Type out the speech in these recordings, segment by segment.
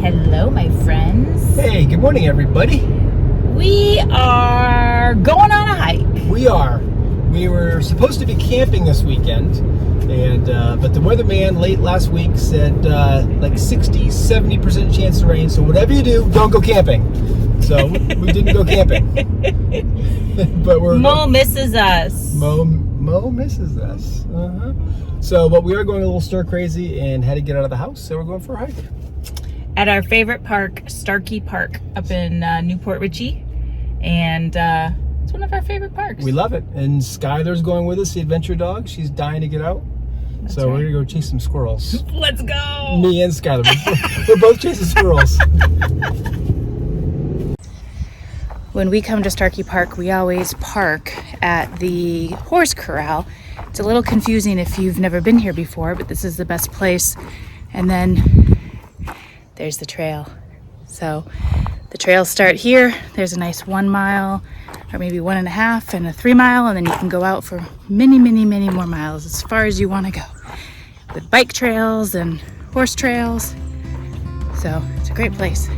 Hello, my friends. Hey, good morning, everybody. We are going on a hike. We are. We were supposed to be camping this weekend, and but the weatherman late last week said like 60-70% chance of rain. So whatever you do, don't go camping. So we didn't go camping. But Mo misses us. Mo misses us. So, but we are going a little stir crazy and had to get out of the house, so we're going for a hike At our favorite park, Starkey Park, up in Newport Richey, and it's one of our favorite parks. We love it. And Skylar's going with us, the adventure dog. She's dying to get out. That's so right. we're gonna go chase some squirrels. Let's go. Me and Skylar, we're both chasing squirrels. When we come to Starkey Park, we always park at the horse corral. It's a little confusing if you've never been here before, but this is the best place. And then there's the trail. So the trails start here. There's a nice 1 mile or maybe 1.5 and a 3 mile, and then you can go out for many, many, many more miles as far as you want to go, with bike trails and horse trails. So it's a great place.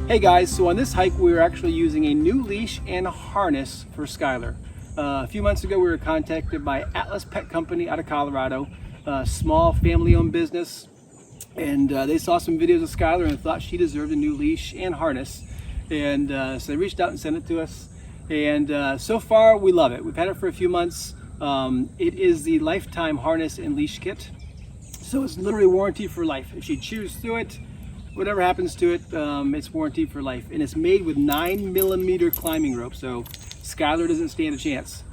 Hey guys, so on this hike we were actually using a new leash and a harness for Skylar. A few months ago we were contacted by Atlas Pet Company out of Colorado, a small family-owned business, and they saw some videos of Skylar and thought she deserved a new leash and harness, and so they reached out and sent it to us, and so far we love it. We've had it for a few months. It is the lifetime harness and leash kit, so it's literally warranty for life. If she chews through it, whatever happens to it, it's warranted for life. And it's made with 9mm climbing rope, so Skylar doesn't stand a chance.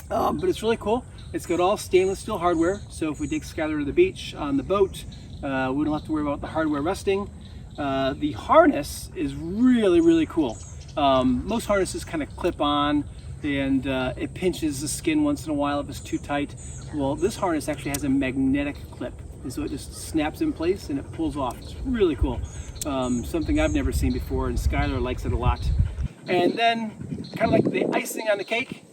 But it's really cool. It's got all stainless steel hardware, so if we take Skylar to the beach on the boat, we don't have to worry about the hardware rusting. The harness is really, really cool. Most harnesses kind of clip on, and it pinches the skin once in a while if it's too tight. Well, this harness actually has a magnetic clip. And so it just snaps in place and it pulls off. It's really cool. Something I've never seen before, and Skylar likes it a lot. And then, kind of like the icing on the cake,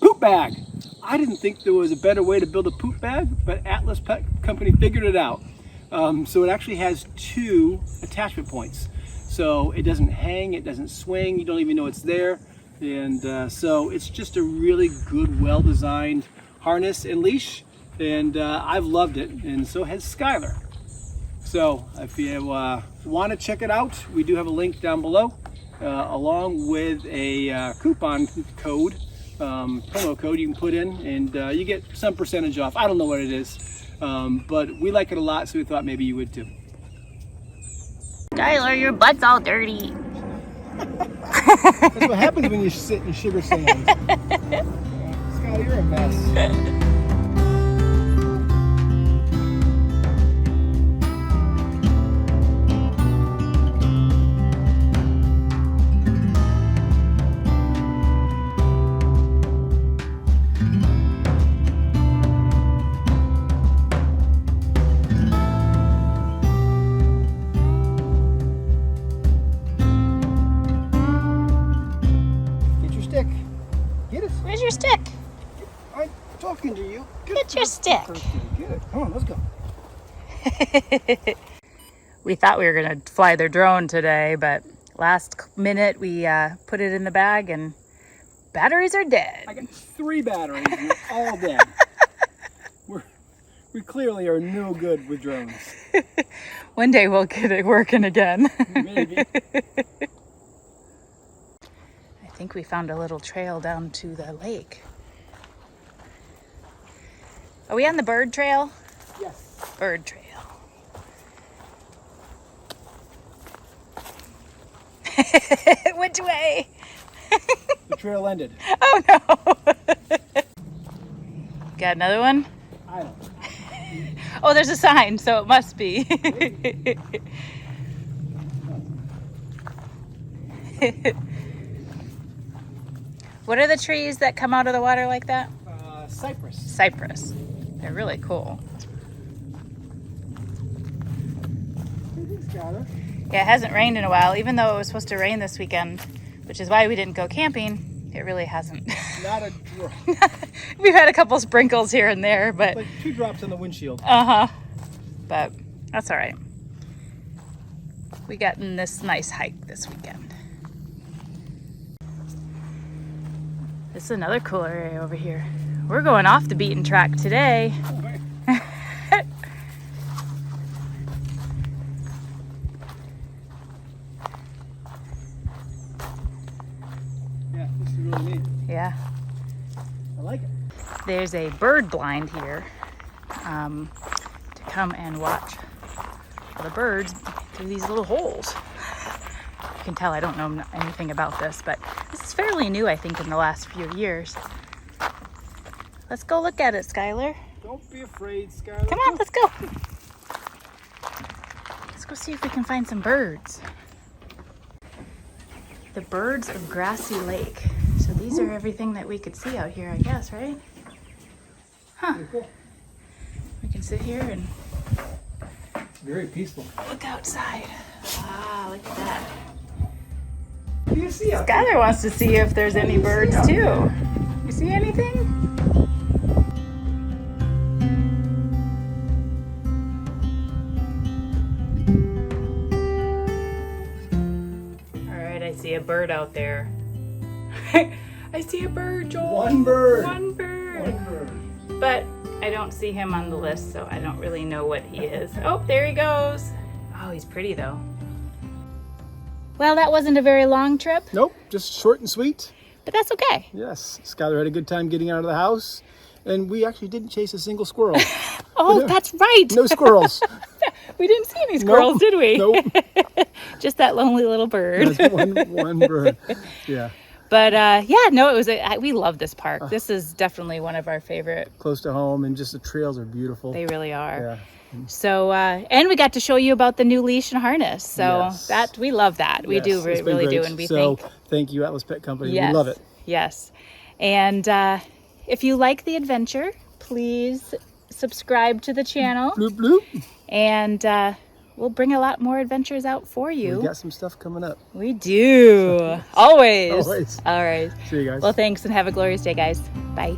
poop bag. I didn't think there was a better way to build a poop bag, but Atlas Pet Company figured it out. So it actually has 2 attachment points. So it doesn't hang, it doesn't swing, you don't even know it's there. And so it's just a really good, well-designed harness and leash. And I've loved it, and so has Skylar. So if you want to check it out, we do have a link down below, along with a coupon code, promo code you can put in, and you get some percentage off. I don't know what it is, but we like it a lot, so we thought maybe you would too. Skylar, your butt's all dirty. That's what happens when you sit in sugar sands. Skylar, you're a mess. Where's your stick? I'm talking to you. Get your stick. Get it. Come on, let's go. We thought we were going to fly their drone today, but last minute we put it in the bag and batteries are dead. I got 3 batteries and they're all dead. We clearly are no good with drones. One day we'll get it working again. Maybe. I think we found a little trail down to the lake. Are we on the bird trail? Yes. Bird trail. Which way? The trail ended. Oh no. Got another one? I don't know. Oh, there's a sign, so it must be. What are the trees that come out of the water like that? Cypress. Cypress. They're really cool. Skylar. Yeah, it hasn't rained in a while, even though it was supposed to rain this weekend, which is why we didn't go camping. It really hasn't. Not a drop. We've had a couple sprinkles here and there, but Like 2 drops on the windshield. But that's all right. We got in this nice hike this weekend. This is another cool area over here. We're going off the beaten track today. Yeah, this is really neat. Yeah. I like it. There's a bird blind here to come and watch the birds through these little holes. You can tell I don't know anything about this, but this is fairly new, I think, in the last few years. Let's go look at it, Skylar. Don't be afraid, Skylar. Come on, let's go. Let's go see if we can find some birds. The birds of Grassy Lake. So these are everything that we could see out here, I guess, right? Huh. Cool. We can sit here and Very peaceful. look outside. Ah, look at that. What do you see out there? Skylar wants to see if there's any birds too. You see anything? All right, I see a bird out there. I see a bird, Joel. One bird. One bird. One bird. But I don't see him on the list, so I don't really know what he is. Oh, there he goes. Oh, he's pretty though. Well, that wasn't a very long trip, Nope, just short and sweet. but that's okay. Yes, Skylar had a good time getting out of the house, and we actually didn't chase a single squirrel. Oh, that's right. No squirrels. We didn't see any squirrels, Nope. did we? Nope. Just that lonely little bird. That's one bird. Yeah, But yeah, no, it was. We love this park. This is definitely one of our favorite. close to home, and just the trails are beautiful. They really are. Yeah. So, and we got to show you about the new leash and harness. So Yes. that we love that. We Yes, do it's been really do, great. and we so, think thank you, Atlas Pet Company. yes, We love it. Yes, and if you like the adventure, please subscribe to the channel, Bloop bloop. and we'll bring a lot more adventures out for you. We got some stuff coming up. We do. Always. Always. All right. See you guys. Well, thanks and have a glorious day, guys. Bye.